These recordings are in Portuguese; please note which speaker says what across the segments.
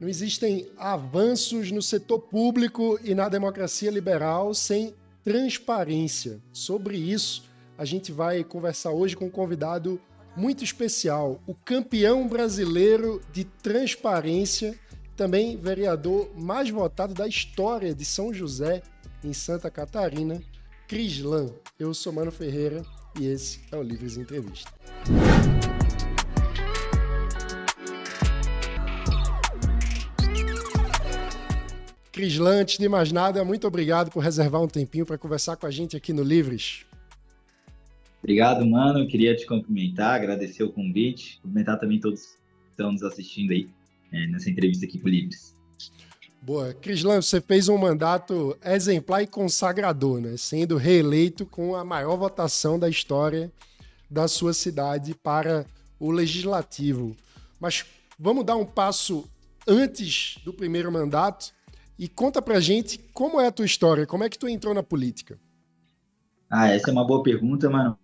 Speaker 1: Não existem avanços no setor público e na democracia liberal sem transparência. Sobre isso, a gente vai conversar hoje com um convidado muito especial, o campeão brasileiro de transparência, também vereador mais votado da história de São José, em Santa Catarina, Crislan. Eu sou Mano Ferreira e esse é o Livres Entrevista. Crislan, antes de mais nada, muito obrigado por reservar um tempinho para conversar com a gente aqui no Livres.
Speaker 2: Obrigado, mano. Eu queria te cumprimentar, agradecer o convite, cumprimentar também todos que estão nos assistindo aí nessa entrevista aqui com o Livres.
Speaker 1: Boa. Crislan, você fez um mandato exemplar e consagrador, né? Sendo reeleito com a maior votação da história da sua cidade para o Legislativo. Mas vamos dar um passo antes do primeiro mandato e conta pra gente como é a tua história, como é que tu entrou na política?
Speaker 2: Essa é uma boa pergunta, mano.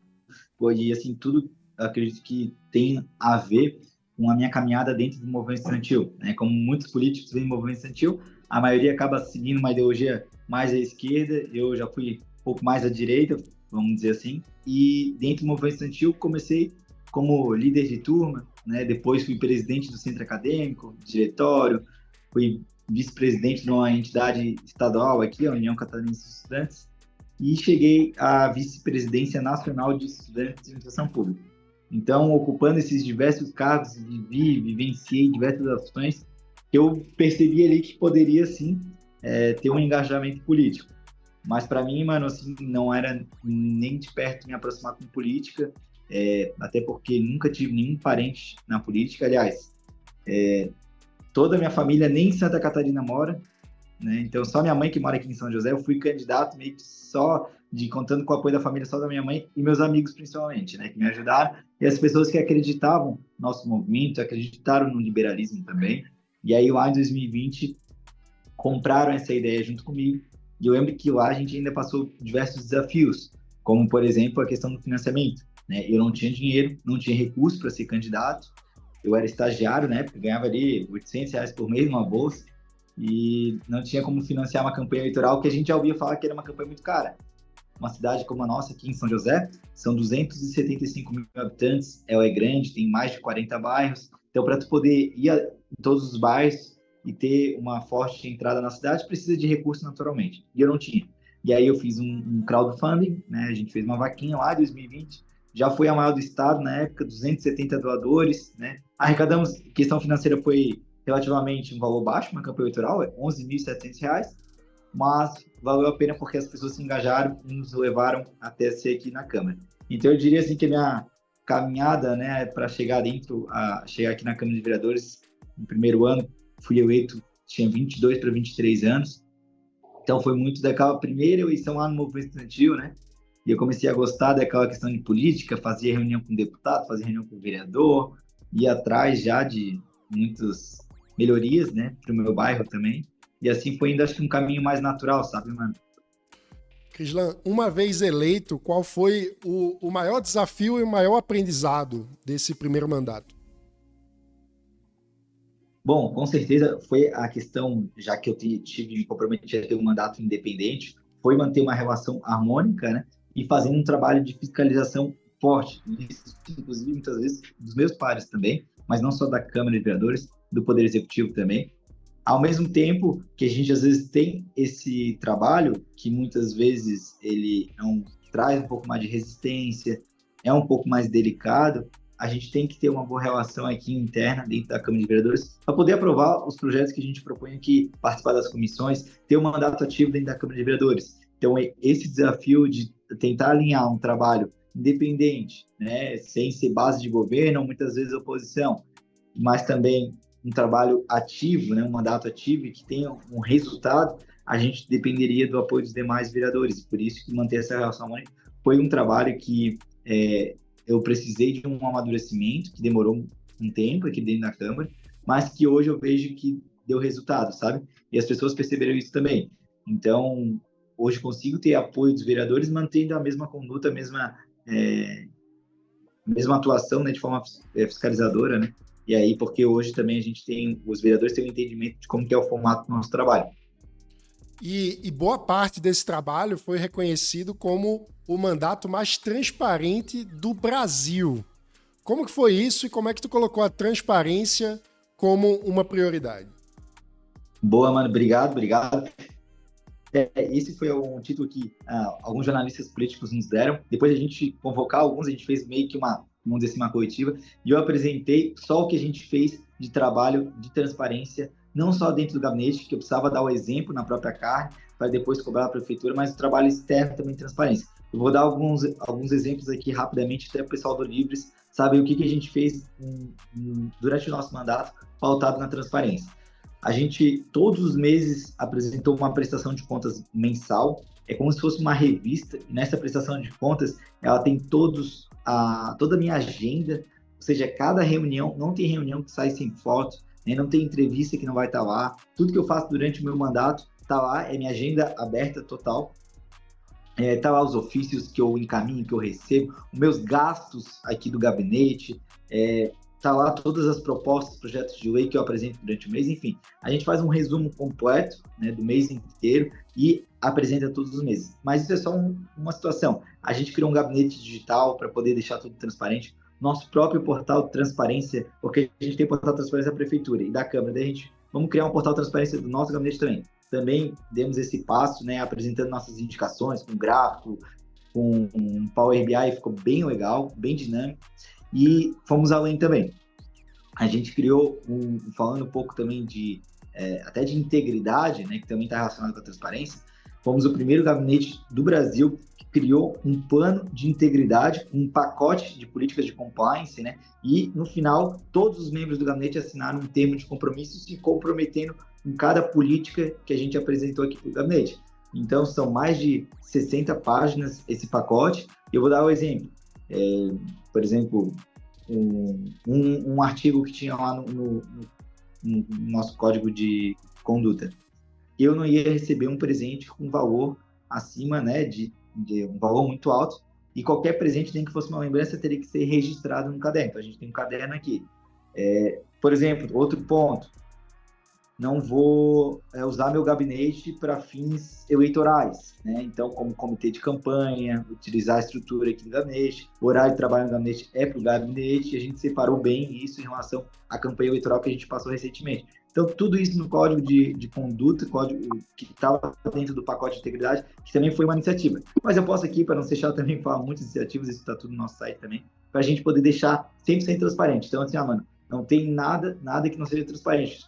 Speaker 2: Hoje, assim, tudo acredito que tem a ver com a minha caminhada dentro do movimento estudantil, né? Como muitos políticos vêm no movimento estudantil, a maioria acaba seguindo uma ideologia mais à esquerda, eu já fui um pouco mais à direita, vamos dizer assim, e dentro do movimento estudantil comecei como líder de turma, né? Depois fui presidente do centro acadêmico, diretório, fui vice-presidente de uma entidade estadual aqui, a União Catarinense de Estudantes, e cheguei à vice-presidência nacional de estudantes de administração pública. Então, ocupando esses diversos cargos, vivenciei diversas ações, eu percebi ali que poderia, sim, ter um engajamento político. Mas, para mim, mano, assim, não era nem de perto me aproximar com política, até porque nunca tive nenhum parente na política. Aliás, toda a minha família nem em Santa Catarina mora, né? Então, só minha mãe que mora aqui em São José. Eu fui candidato meio que só contando com o apoio da família, só da minha mãe e meus amigos, principalmente, né? Que me ajudaram. E as pessoas que acreditavam no nosso movimento, acreditaram no liberalismo também. E aí, lá em 2020, compraram essa ideia junto comigo. E eu lembro que lá a gente ainda passou diversos desafios, como, por exemplo, a questão do financiamento, né? Eu não tinha dinheiro, não tinha recurso para ser candidato. Eu era estagiário, né? Porque ganhava ali R$ 800 por mês numa bolsa e não tinha como financiar uma campanha eleitoral que a gente já ouvia falar que era uma campanha muito cara. Uma cidade como a nossa aqui em São José, são 275 mil habitantes, ela é grande, tem mais de 40 bairros, então para tu poder ir em todos os bairros e ter uma forte entrada na cidade, precisa de recursos naturalmente, e eu não tinha. E aí eu fiz um crowdfunding, né? A gente fez uma vaquinha lá em 2020, já foi a maior do estado na época, 270 doadores, né? Arrecadamos, questão financeira foi relativamente um valor baixo, uma campanha eleitoral, é R$ 11.700, mas valeu a pena porque as pessoas se engajaram e nos levaram até ser aqui na Câmara. Então eu diria assim que a minha caminhada, né, para chegar aqui na Câmara de Vereadores, no primeiro ano, fui eleito, tinha 22 para 23 anos, então foi muito daquela primeira eleição lá no movimento estudantil, né, e eu comecei a gostar daquela questão de política, fazia reunião com deputado, fazia reunião com vereador, ia atrás já de muitas melhorias, né, para o meu bairro também. E assim foi indo, acho que um caminho mais natural, sabe, mano?
Speaker 1: Crislan, uma vez eleito, qual foi o maior desafio e o maior aprendizado desse primeiro mandato?
Speaker 2: Bom, com certeza foi a questão, já que eu tive me comprometi a ter um mandato independente, foi manter uma relação harmônica, né? E fazendo um trabalho de fiscalização forte. Isso, inclusive, muitas vezes, dos meus pares também, mas não só da Câmara de Vereadores, do Poder Executivo também. Ao mesmo tempo que a gente, às vezes, tem esse trabalho, que muitas vezes ele traz um pouco mais de resistência, é um pouco mais delicado, a gente tem que ter uma boa relação aqui interna, dentro da Câmara de Vereadores, para poder aprovar os projetos que a gente propõe aqui, participar das comissões, ter um mandato ativo dentro da Câmara de Vereadores. Então, esse desafio de tentar alinhar um trabalho independente, né, sem ser base de governo, ou muitas vezes oposição, mas também um trabalho ativo, né, um mandato ativo e que tenha um resultado, a gente dependeria do apoio dos demais vereadores. Por isso que manter essa relação foi um trabalho que eu precisei de um amadurecimento, que demorou um tempo aqui dentro da Câmara, mas que hoje eu vejo que deu resultado, sabe? E as pessoas perceberam isso também. Então, hoje consigo ter apoio dos vereadores, mantendo a mesma conduta, a mesma atuação, né, de forma fiscalizadora, né? E aí, porque hoje também os vereadores têm um entendimento de como que é o formato do nosso trabalho.
Speaker 1: E boa parte desse trabalho foi reconhecido como o mandato mais transparente do Brasil. Como que foi isso e como é que tu colocou a transparência como uma prioridade?
Speaker 2: Boa, mano, obrigado. Esse foi um título que alguns jornalistas políticos nos deram. Depois a gente convocar alguns, a gente fez meio que vamos dizer assim, uma coletiva, e eu apresentei só o que a gente fez de trabalho de transparência, não só dentro do gabinete, que eu precisava dar o exemplo na própria carne, para depois cobrar a prefeitura, mas o trabalho externo também de transparência. Eu vou dar alguns exemplos aqui rapidamente, até o pessoal do Livres saber o que a gente fez durante o nosso mandato, pautado na transparência. A gente, todos os meses, apresentou uma prestação de contas mensal. É como se fosse uma revista. E nessa prestação de contas, ela tem toda a minha agenda. Ou seja, cada reunião, não tem reunião que sai sem foto, né? Não tem entrevista que não vai estar lá. Tudo que eu faço durante o meu mandato está lá. É minha agenda aberta total. Tá lá os ofícios que eu encaminho, que eu recebo, os meus gastos aqui do gabinete, tá lá todas as propostas, projetos de lei que eu apresento durante o mês, enfim. A gente faz um resumo completo, né, do mês inteiro e apresenta todos os meses. Mas isso é só uma situação. A gente criou um gabinete digital para poder deixar tudo transparente. Nosso próprio portal de transparência, porque a gente tem portal de transparência da prefeitura e da Câmara, daí a gente vamos criar um portal de transparência do nosso gabinete também demos esse passo, né, apresentando nossas indicações com gráfico, com um Power BI, ficou bem legal, bem dinâmico, e fomos além também. A gente criou, falando um pouco também até de integridade, né, que também está relacionado com a transparência, fomos o primeiro gabinete do Brasil que criou um plano de integridade, um pacote de políticas de compliance, né, e no final todos os membros do gabinete assinaram um termo de compromisso se comprometendo em cada política que a gente apresentou aqui para o gabinete. Então, são mais de 60 páginas esse pacote. Eu vou dar um exemplo. Por exemplo, um artigo que tinha lá no nosso código de conduta. Eu não ia receber um presente com valor acima, né, de um valor muito alto, e qualquer presente, nem que fosse uma lembrança, teria que ser registrado no caderno. Então, a gente tem um caderno aqui. Por exemplo, outro ponto, não vou usar meu gabinete para fins eleitorais, né? Então, como comitê de campanha, utilizar a estrutura aqui do gabinete, o horário de trabalho no gabinete é para o gabinete, e a gente separou bem isso em relação à campanha eleitoral que a gente passou recentemente. Então, tudo isso no código de conduta, código que estava dentro do pacote de integridade, que também foi uma iniciativa. Mas eu posso aqui, para não ser chato, também falar muitas iniciativas, isso está tudo no nosso site também, para a gente poder deixar 100% transparente. Então, assim, mano, não tem nada que não seja transparente.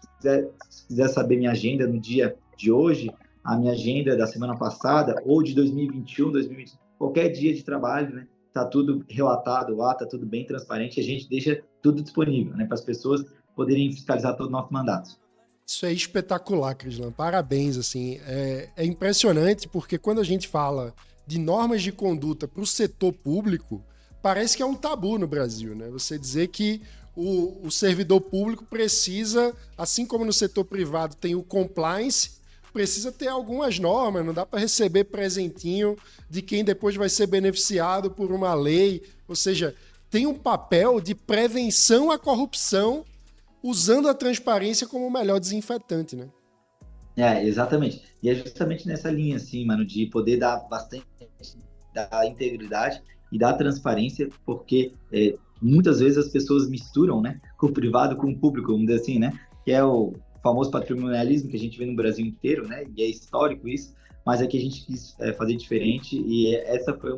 Speaker 2: Se quiser saber minha agenda no dia de hoje, a minha agenda da semana passada, ou de 2021, 2020, qualquer dia de trabalho, né? Tá tudo relatado lá, tá tudo bem transparente, a gente deixa tudo disponível, né? Para as pessoas poderem fiscalizar todo o nosso mandato.
Speaker 1: Isso é espetacular, Crislan. Parabéns, assim. É impressionante porque quando a gente fala de normas de conduta para o setor público, parece que é um tabu no Brasil, né? Você dizer que o servidor público precisa, assim como no setor privado tem o compliance, precisa ter algumas normas, não dá para receber presentinho de quem depois vai ser beneficiado por uma lei. Ou seja, tem um papel de prevenção à corrupção usando a transparência como o melhor desinfetante, né?
Speaker 2: Exatamente. E é justamente nessa linha, assim, mano, de poder dar bastante da integridade e da transparência, porque muitas vezes as pessoas misturam, né, o privado com o público, vamos dizer assim, né, que é o famoso patrimonialismo que a gente vê no Brasil inteiro, né, e é histórico isso, mas é que a gente quis fazer diferente, e essa foi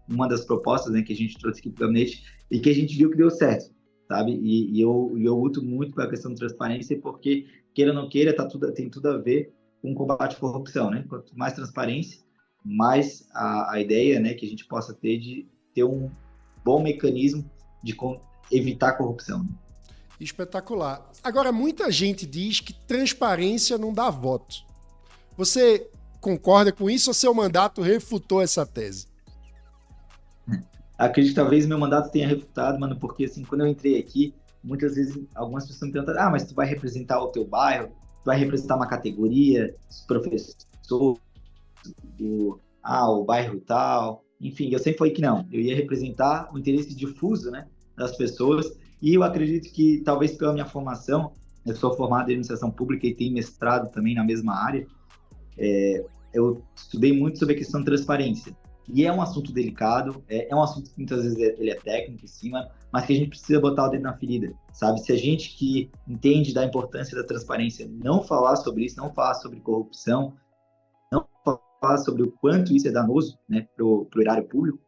Speaker 2: uma das propostas, né, que a gente trouxe aqui para o gabinete e que a gente viu que deu certo, sabe? E eu luto muito pela questão da transparência, porque, queira ou não queira, tem tudo a ver com o combate à corrupção, né? Quanto mais transparência, mais a ideia, né, que a gente possa ter de ter um bom mecanismo de evitar a corrupção.
Speaker 1: Espetacular. Agora, muita gente diz que transparência não dá voto. Você concorda com isso ou seu mandato refutou essa tese?
Speaker 2: Acredito que talvez meu mandato tenha refutado, mano, porque assim, quando eu entrei aqui, muitas vezes algumas pessoas me perguntaram, mas tu vai representar o teu bairro, tu vai representar uma categoria, os professores, o bairro tal, enfim, eu sempre falei que não, eu ia representar o interesse difuso, né, das pessoas, E eu acredito que, talvez pela minha formação, eu sou formado em administração pública e tenho mestrado também na mesma área, eu estudei muito sobre a questão de transparência. E é um assunto delicado, é um assunto que muitas vezes ele é técnico em cima, mas que a gente precisa botar o dedo na ferida, sabe? Se a gente que entende da importância da transparência não falar sobre isso, não falar sobre corrupção, não falar sobre o quanto isso é danoso, né, pro erário público,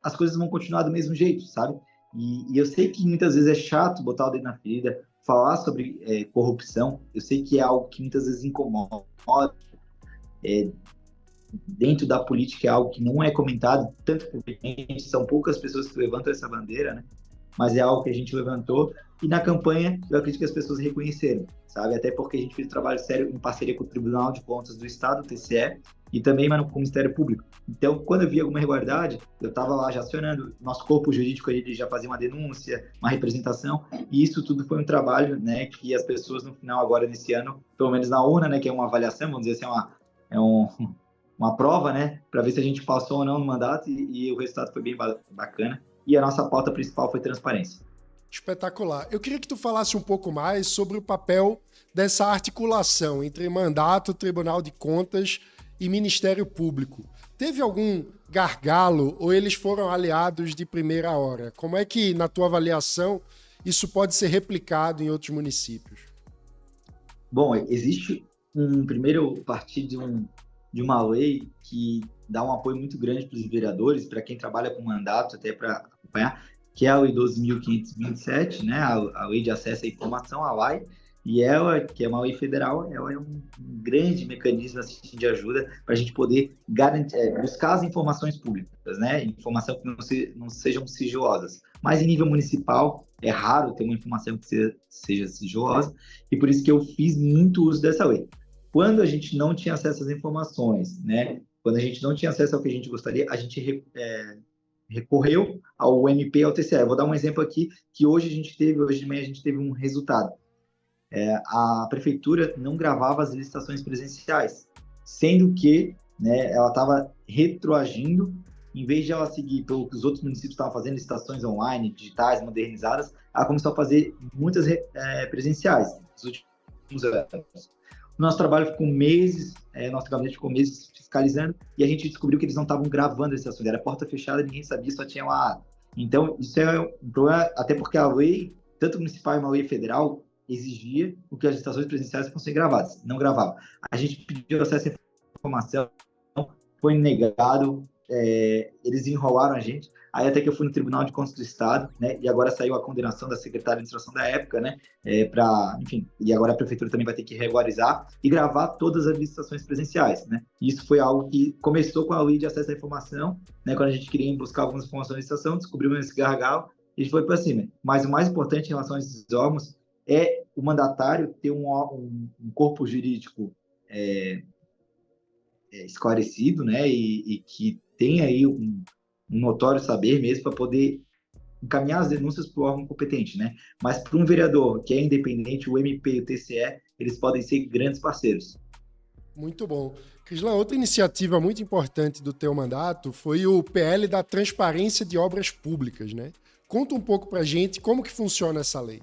Speaker 2: as coisas vão continuar do mesmo jeito, sabe? E eu sei que muitas vezes é chato botar o dedo na ferida, falar sobre corrupção, eu sei que é algo que muitas vezes incomoda, dentro da política é algo que não é comentado tanto por gente, são poucas pessoas que levantam essa bandeira, né? Mas é algo que a gente levantou e na campanha eu acredito que as pessoas reconheceram, sabe? Até porque a gente fez um trabalho sério em parceria com o Tribunal de Contas do Estado, o TCE, e também mano, com o Ministério Público. Então, quando eu vi alguma irregularidade, eu estava lá já acionando, nosso corpo jurídico ele já fazia uma denúncia, uma representação, e isso tudo foi um trabalho, né, que as pessoas no final agora nesse ano, pelo menos na urna, né, que é uma avaliação, vamos dizer assim, uma prova, né, para ver se a gente passou ou não no mandato e o resultado foi bem bacana. E a nossa pauta principal foi transparência.
Speaker 1: Espetacular. Eu queria que tu falasse um pouco mais sobre o papel dessa articulação entre mandato, Tribunal de Contas e Ministério Público. Teve algum gargalo ou eles foram aliados de primeira hora? Como é que, na tua avaliação, isso pode ser replicado em outros municípios?
Speaker 2: Bom, existe primeiro partir de uma lei que dá um apoio muito grande para os vereadores, para quem trabalha com mandato, até para acompanhar, que é a Lei 12.527, né, a Lei de Acesso à Informação, a LAI, e ela, que é uma lei federal, ela é um grande mecanismo assim, de ajuda para a gente poder buscar as informações públicas, né, informação que não sejam sigilosas. Mas em nível municipal, é raro ter uma informação que seja sigilosa, e por isso que eu fiz muito uso dessa lei. Quando a gente não tinha acesso às informações, né? Quando a gente não tinha acesso ao que a gente gostaria, a gente recorreu ao MP e ao TCE. Eu vou dar um exemplo aqui que hoje de manhã a gente teve um resultado. A prefeitura não gravava as licitações presenciais, sendo que, né, ela estava retroagindo, em vez de ela seguir pelo que os outros municípios estavam fazendo, licitações online, digitais, modernizadas, ela começou a fazer muitas presenciais nos últimos anos. Nosso trabalho ficou meses, nosso gabinete ficou meses fiscalizando, e a gente descobriu que eles não estavam gravando esse assunto. Era porta fechada, ninguém sabia, só tinha lá. Então, isso é um problema, até porque a lei, tanto municipal e uma lei federal, exigia o que as licitações presenciais fossem gravadas, não gravava. A gente pediu acesso à informação, foi negado, eles enrolaram a gente. Aí até que eu fui no Tribunal de Contas do Estado, né, e agora saiu a condenação da secretária de administração da época, né, enfim, e agora a prefeitura também vai ter que regularizar e gravar todas as licitações presenciais, né. E isso foi algo que começou com a lei de acesso à informação, né, quando a gente queria buscar algumas informações de licitação, descobrimos esse gargalo e a gente foi para cima. Mas o mais importante em relação a esses órgãos é o mandatário ter um corpo jurídico esclarecido, né, e que tem aí um notório saber mesmo para poder encaminhar as denúncias para o órgão competente, né? Mas para um vereador que é independente, o MP e o TCE, eles podem ser grandes parceiros.
Speaker 1: Muito bom. Crislan, outra iniciativa muito importante do teu mandato foi o PL da transparência de obras públicas, né? Conta um pouco para a gente como que funciona essa lei.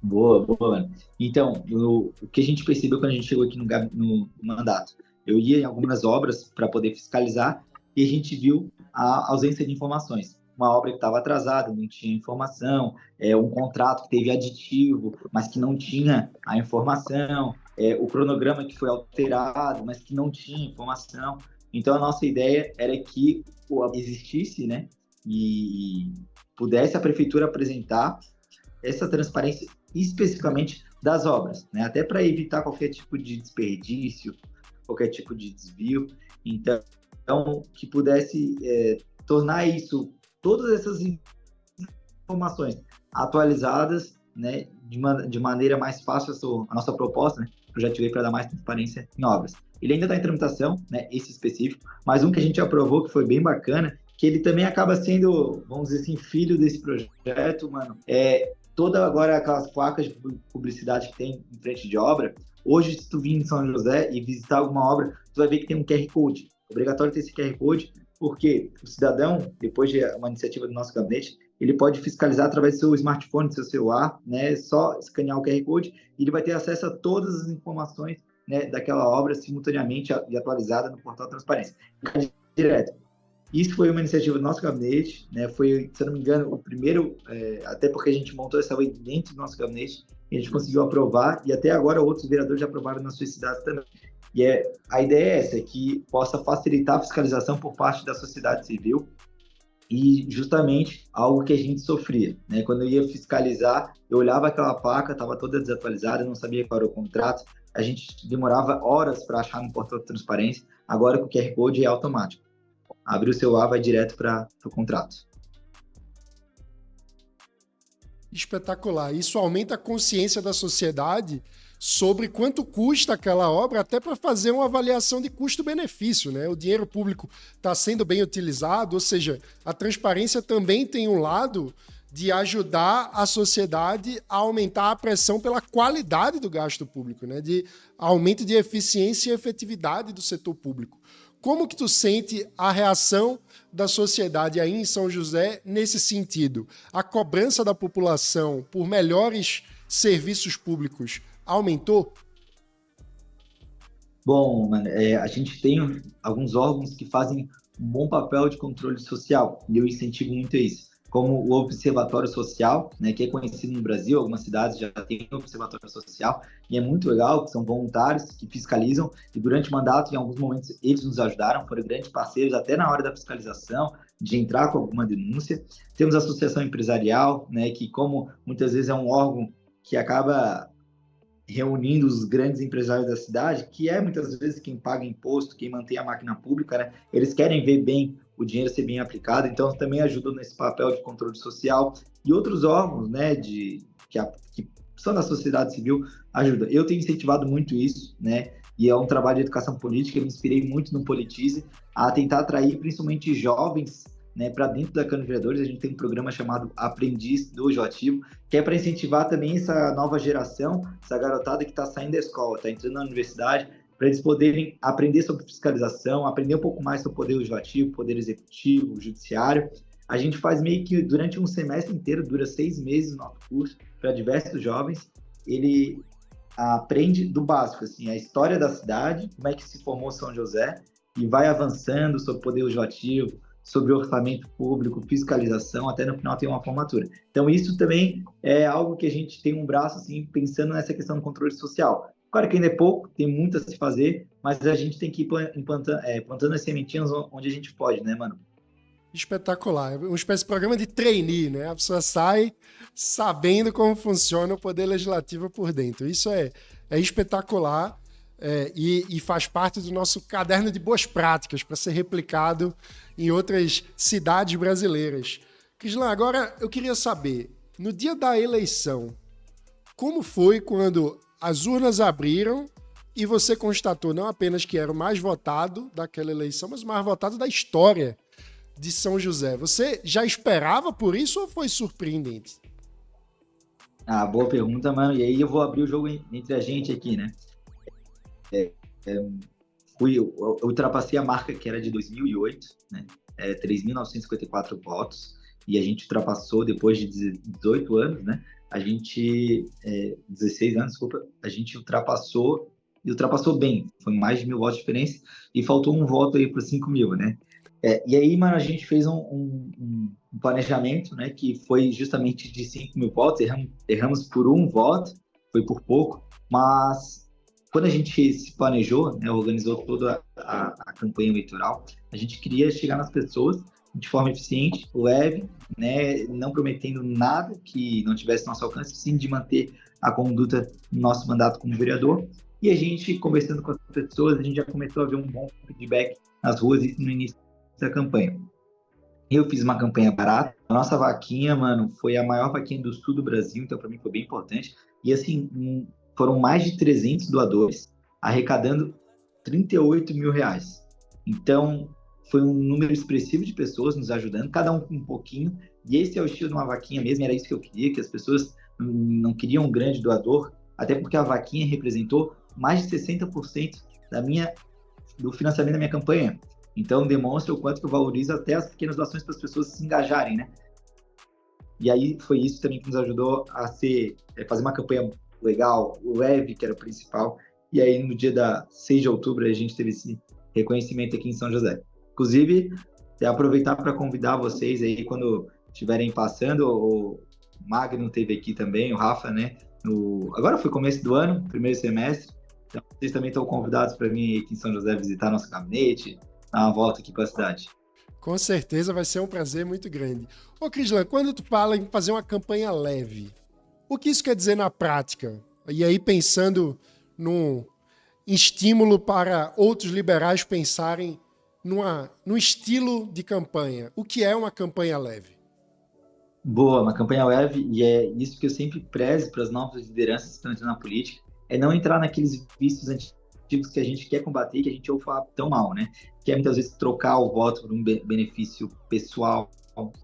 Speaker 2: Boa, mano. Então, o que a gente percebeu quando a gente chegou aqui no mandato? Eu ia em algumas obras para poder fiscalizar e a gente viu a ausência de informações. Uma obra que estava atrasada, não tinha informação, um contrato que teve aditivo, mas que não tinha a informação, o cronograma que foi alterado, mas que não tinha informação. Então, a nossa ideia era que existisse, né, e pudesse a prefeitura apresentar essa transparência especificamente das obras, né, até para evitar qualquer tipo de desperdício, qualquer tipo de desvio. Então, que pudesse tornar isso, todas essas informações atualizadas, né, de maneira mais fácil. A nossa proposta, né, projeto para dar mais transparência em obras. Ele ainda está em tramitação, né, esse específico, mas um que a gente aprovou, que foi bem bacana, que ele também acaba sendo, vamos dizer assim, filho desse projeto, mano. Toda agora aquelas placas de publicidade que tem em frente de obra, hoje, se tu vir em São José e visitar alguma obra, tu vai ver que tem um QR Code. Obrigatório ter esse QR Code, porque o cidadão, depois de uma iniciativa do nosso gabinete, ele pode fiscalizar através do seu smartphone, do seu celular, né? Só escanear o QR Code e ele vai ter acesso a todas as informações, né, daquela obra simultaneamente e atualizada no portal Transparência. Direto. Isso foi uma iniciativa do nosso gabinete, né? Foi, se eu não me engano, o primeiro, até porque a gente montou essa lei dentro do nosso gabinete, e a gente conseguiu aprovar, e até agora outros vereadores já aprovaram nas suas cidades também. E a ideia é essa, que possa facilitar a fiscalização por parte da sociedade civil, e justamente algo que a gente sofria, né? Quando eu ia fiscalizar, eu olhava aquela placa, estava toda desatualizada, não sabia qual era o contrato, a gente demorava horas para achar no portal de transparência, agora com o QR Code é automático. Abre o celular, vai direto para o contrato.
Speaker 1: Espetacular. Isso aumenta a consciência da sociedade sobre quanto custa aquela obra, até para fazer uma avaliação de custo-benefício, né? O dinheiro público está sendo bem utilizado, ou seja, a transparência também tem um lado de ajudar a sociedade a aumentar a pressão pela qualidade do gasto público, né? De aumento de eficiência e efetividade do setor público. Como que tu sente a reação da sociedade aí em São José nesse sentido? A cobrança da população por melhores serviços públicos aumentou?
Speaker 2: Bom, mano, a gente tem alguns órgãos que fazem um bom papel de controle social e eu incentivo muito isso. Como o Observatório Social, né, que é conhecido no Brasil, algumas cidades já têm Observatório Social, e é muito legal, que são voluntários que fiscalizam, e durante o mandato, em alguns momentos, eles nos ajudaram, foram grandes parceiros, até na hora da fiscalização, de entrar com alguma denúncia. Temos a Associação Empresarial, né, que como muitas vezes é um órgão que acaba reunindo os grandes empresários da cidade, que é muitas vezes quem paga imposto, quem mantém a máquina pública, né? Eles querem ver bem o dinheiro ser bem aplicado, então também ajudam nesse papel de controle social. E outros órgãos, né, que são da sociedade civil, ajudam. Eu tenho incentivado muito isso, né? E é um trabalho de educação política, eu me inspirei muito no Politize, a tentar atrair principalmente jovens, né, para dentro da Câmara de Vereadores. A gente tem um programa chamado Aprendiz do Legislativo, que é para incentivar também essa nova geração, essa garotada que está saindo da escola, está entrando na universidade, para eles poderem aprender sobre fiscalização, aprender um pouco mais sobre o Poder Legislativo, Poder Executivo, Judiciário. A gente faz meio que durante um semestre inteiro, dura 6 meses o nosso curso, para diversos jovens. Ele aprende do básico, assim, a história da cidade, como é que se formou São José, e vai avançando sobre o Poder Legislativo, sobre orçamento público, fiscalização, até no final tem uma formatura. Então, isso também é algo que a gente tem um braço, assim, pensando nessa questão do controle social. Claro que ainda é pouco, tem muito a se fazer, mas a gente tem que ir plantando as sementinhas onde a gente pode, né, mano?
Speaker 1: Espetacular. Uma espécie de programa de trainee, né? A pessoa sai sabendo como funciona o poder legislativo por dentro. Isso é espetacular. E faz parte do nosso caderno de boas práticas para ser replicado em outras cidades brasileiras. Crislan, agora eu queria saber, no dia da eleição, como foi quando as urnas abriram e você constatou não apenas que era o mais votado daquela eleição, mas o mais votado da história de São José? Você já esperava por isso ou foi surpreendente?
Speaker 2: Boa pergunta, mano. E aí eu vou abrir o jogo entre a gente aqui, né? Eu ultrapassei a marca que era de 2008, né? 3.954 votos, e a gente ultrapassou depois de 18 anos, né? 16 anos, desculpa, a gente ultrapassou bem, foi mais de 1.000 votos de diferença, e faltou um voto aí para 5.000, né? E aí, mano, a gente fez um planejamento, né, que foi justamente de 5.000 votos, erramos por um voto, foi por pouco, mas quando a gente se planejou, né, organizou toda a campanha eleitoral, a gente queria chegar nas pessoas de forma eficiente, leve, né, não prometendo nada que não tivesse nosso alcance, sim de manter a conduta do nosso mandato como vereador. E a gente, conversando com as pessoas, a gente já começou a ver um bom feedback nas ruas no início da campanha. Eu fiz uma campanha barata. A nossa vaquinha, mano, foi a maior vaquinha do sul do Brasil, então para mim foi bem importante. E assim, foram mais de 300 doadores, arrecadando R$38 mil. Então, foi um número expressivo de pessoas nos ajudando, cada um pouquinho. E esse é o estilo de uma vaquinha mesmo, era isso que eu queria, que as pessoas não queriam um grande doador, até porque a vaquinha representou mais de 60% do financiamento da minha campanha. Então, demonstra o quanto que eu valorizo até as pequenas doações para as pessoas se engajarem, né? E aí foi isso também que nos ajudou a fazer uma campanha legal, leve, que era o principal. E aí no dia da 6 de outubro a gente teve esse reconhecimento aqui em São José. Inclusive, aproveitar para convidar vocês aí quando estiverem passando, o Magno teve aqui também, o Rafa, né? Agora foi começo do ano, primeiro semestre, então vocês também estão convidados para vir aqui em São José visitar nosso gabinete, dar uma volta aqui para a cidade.
Speaker 1: Com certeza vai ser um prazer muito grande. Ô, Crislan, quando tu fala em fazer uma campanha leve, o que isso quer dizer na prática? E aí pensando num estímulo para outros liberais pensarem num estilo de campanha. O que é uma campanha leve?
Speaker 2: Boa, uma campanha leve, e é isso que eu sempre prezo para as novas lideranças que estão entrando na política, é não entrar naqueles vícios antigos que a gente quer combater, que a gente ouve falar tão mal, né? Que é muitas vezes trocar o voto por um benefício pessoal,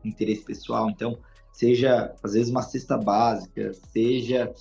Speaker 2: interesse pessoal. Então, seja às vezes uma cesta básica, seja,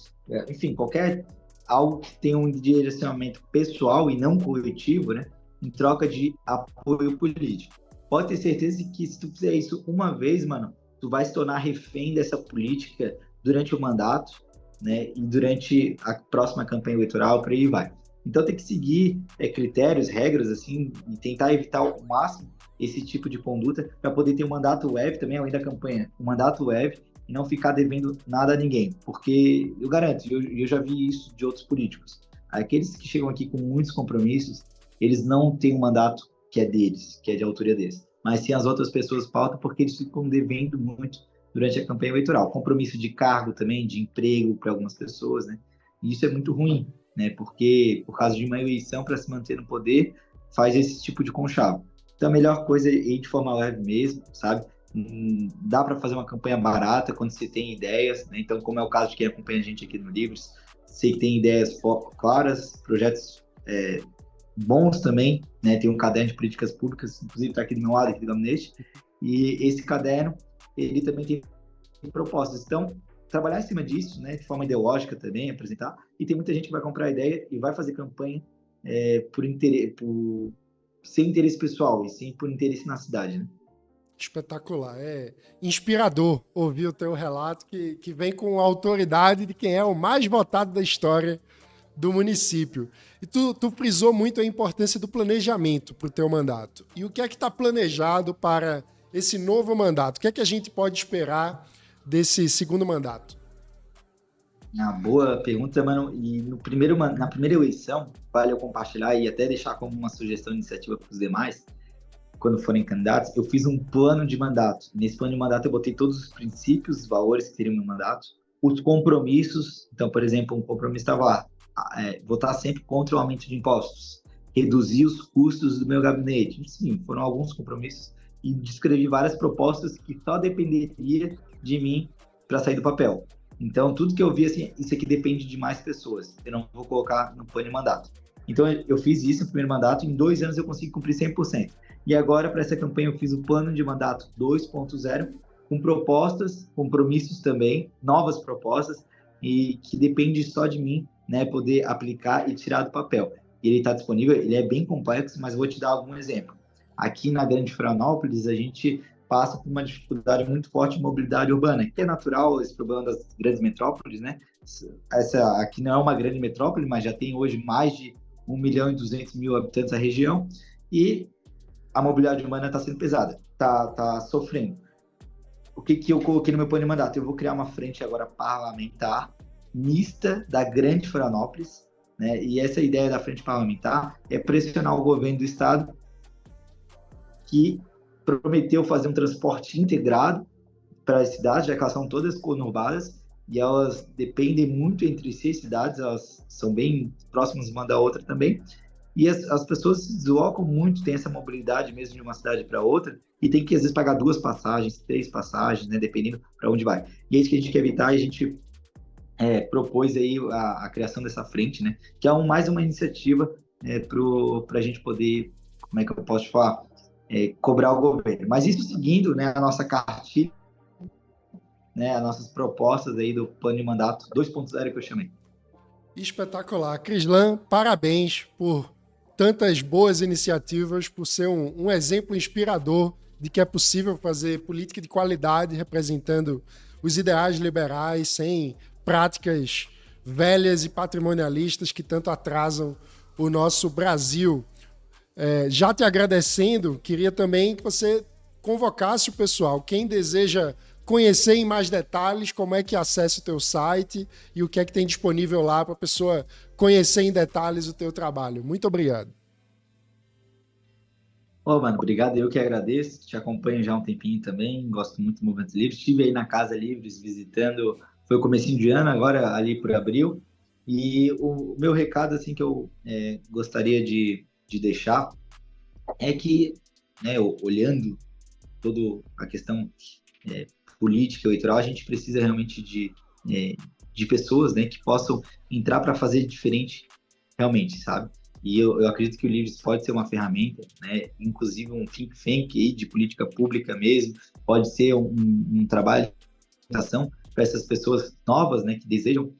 Speaker 2: enfim, qualquer algo que tenha um direcionamento pessoal e não coletivo, né? Em troca de apoio político. Pode ter certeza que se tu fizer isso uma vez, mano, tu vai se tornar refém dessa política durante o mandato, né, e durante a próxima campanha eleitoral, por aí vai. Então tem que seguir critérios, regras, assim, e tentar evitar ao máximo esse tipo de conduta para poder ter um mandato leve também, além da campanha, um mandato leve e não ficar devendo nada a ninguém, porque eu garanto, eu já vi isso de outros políticos, aqueles que chegam aqui com muitos compromissos, eles não têm um mandato que é deles, que é de autoria deles, mas sim as outras pessoas pautam porque eles ficam devendo muito durante a campanha eleitoral. Compromisso de cargo também, de emprego para algumas pessoas, né? E isso é muito ruim, né? Porque por causa de uma eleição para se manter no poder, faz esse tipo de conchavo. Então a melhor coisa é ir de forma leve mesmo, sabe? Dá para fazer uma campanha barata quando você tem ideias, né? Então, como é o caso de quem acompanha a gente aqui no Livros, sei que tem ideias claras, projetos bons também, né? Tem um caderno de políticas públicas, inclusive está aqui do meu lado, aqui do gabinete, e esse caderno, ele também tem propostas. Então, trabalhar em cima disso, né, de forma ideológica também, apresentar, e tem muita gente que vai comprar a ideia e vai fazer campanha sem interesse pessoal, e sim por interesse na cidade, né?
Speaker 1: Espetacular, é inspirador ouvir o teu relato que vem com a autoridade de quem é o mais votado da história do município. E tu frisou muito a importância do planejamento para o teu mandato. E o que é que está planejado para esse novo mandato? O que é que a gente pode esperar desse segundo mandato?
Speaker 2: Uma boa pergunta, mano. E na primeira eleição, vale eu compartilhar e até deixar como uma sugestão de iniciativa para os demais, quando forem candidatos, eu fiz um plano de mandato. Nesse plano de mandato eu botei todos os princípios, os valores que teriam no mandato, os compromissos. Então, por exemplo, um compromisso estava lá, votar sempre contra o aumento de impostos, reduzir os custos do meu gabinete. Sim, foram alguns compromissos e descrevi várias propostas que só dependeria de mim para sair do papel. Então, tudo que eu vi, assim, isso aqui depende de mais pessoas. Eu não vou colocar no plano de mandato. Então, eu fiz isso no primeiro mandato, em 2 anos eu consegui cumprir 100%. E agora, para essa campanha, eu fiz o plano de mandato 2.0, com propostas, compromissos também, novas propostas, e que depende só de mim, né, poder aplicar e tirar do papel. Ele está disponível, ele é bem complexo, mas vou te dar algum exemplo. Aqui na Grande Florianópolis, a gente passa por uma dificuldade muito forte de mobilidade urbana, que é natural esse problema das grandes metrópoles, né? Essa aqui não é uma grande metrópole, mas já tem hoje mais de 1.200.000 habitantes a região, e a mobilidade urbana está sendo pesada, está sofrendo. O que eu coloquei no meu plano de mandato? Eu vou criar uma frente agora parlamentar mista da Grande Florianópolis, né? E essa ideia da frente parlamentar é pressionar o governo do estado, que prometeu fazer um transporte integrado para as cidades, já que elas são todas conurbadas e elas dependem muito entre si, as cidades, elas são bem próximas uma da outra também, e as pessoas se deslocam muito, tem essa mobilidade mesmo de uma cidade para outra, e tem que às vezes pagar 2 passagens, 3 passagens, né, dependendo para onde vai. E é isso que a gente quer evitar, e a gente propôs aí a criação dessa frente, né, que é mais uma iniciativa para a gente poder, como é que eu posso falar, cobrar o governo. Mas isso seguindo, né, a nossa cartilha, né, as nossas propostas aí do plano de mandato 2.0 que eu chamei.
Speaker 1: Espetacular. Crislan, parabéns por tantas boas iniciativas, por ser um exemplo inspirador de que é possível fazer política de qualidade representando os ideais liberais, sem práticas velhas e patrimonialistas que tanto atrasam o nosso Brasil. Já te agradecendo, queria também que você convocasse o pessoal. Quem deseja conhecer em mais detalhes como é que acessa o teu site e o que é que tem disponível lá para a pessoa conhecer em detalhes o teu trabalho. Muito obrigado.
Speaker 2: Mano, obrigado. Eu que agradeço. Te acompanho já há um tempinho também. Gosto muito do Movimento Livre. Estive aí na Casa Livres visitando. Foi o comecinho de ano, agora ali por abril. E o meu recado, assim, que eu gostaria de deixar é que, né, olhando toda a questão política eleitoral, a gente precisa realmente de pessoas, né, que possam entrar para fazer diferente realmente, sabe? E eu acredito que o Livres pode ser uma ferramenta, né, inclusive um think tank aí de política pública mesmo, pode ser um trabalho de orientação para essas pessoas novas, né, que desejam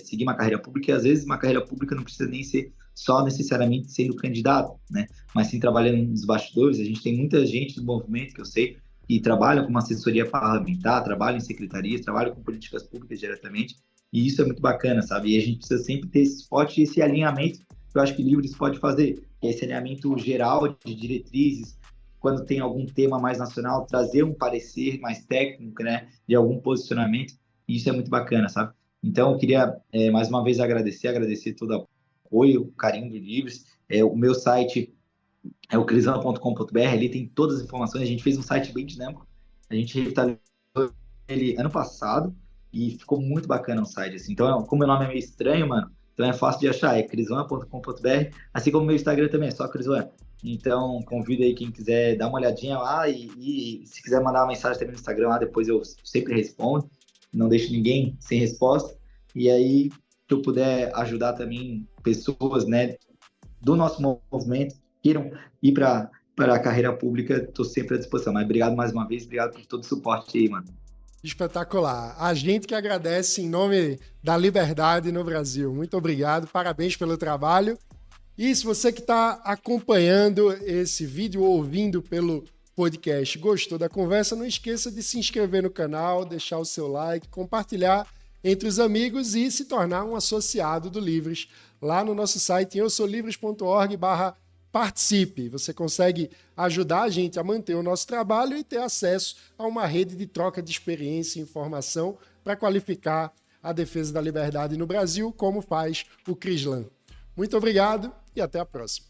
Speaker 2: seguir uma carreira pública, e às vezes uma carreira pública não precisa nem ser só necessariamente sendo candidato, né, mas sim trabalhando nos bastidores. A gente tem muita gente do movimento, que eu sei, que trabalha com uma assessoria parlamentar, trabalha em secretarias, trabalha com políticas públicas diretamente, e isso é muito bacana, sabe? E a gente precisa sempre ter esse forte esse alinhamento que eu acho que Livres pode fazer, que é esse alinhamento geral de diretrizes, quando tem algum tema mais nacional, trazer um parecer mais técnico, né, de algum posicionamento, e isso é muito bacana, sabe? Então, eu queria, mais uma vez, agradecer todo o apoio, o carinho do Livres. O meu site é o crisama.com.br, ali tem todas as informações. A gente fez um site bem dinâmico, a gente revitalizou ele ano passado, e ficou muito bacana o site, assim. Então, como meu nome é meio estranho, mano, então é fácil de achar, é crisama.com.br, assim como o meu Instagram também, é só Crisama. Então, convido aí quem quiser dar uma olhadinha lá, e se quiser mandar uma mensagem também no Instagram lá, depois eu sempre respondo, não deixo ninguém sem resposta. E aí, se eu puder ajudar também pessoas, né, do nosso movimento, queiram ir para a carreira pública, estou sempre à disposição. Mas obrigado mais uma vez, obrigado por todo o suporte aí, mano.
Speaker 1: Espetacular. A gente que agradece em nome da liberdade no Brasil. Muito obrigado, parabéns pelo trabalho. E se você que está acompanhando esse vídeo ou ouvindo pelo podcast gostou da conversa, não esqueça de se inscrever no canal, deixar o seu like, compartilhar entre os amigos e se tornar um associado do Livres lá no nosso site eusolivres.org/participe. Você consegue ajudar a gente a manter o nosso trabalho e ter acesso a uma rede de troca de experiência e informação para qualificar a defesa da liberdade no Brasil, como faz o Crislam. Muito obrigado e até a próxima.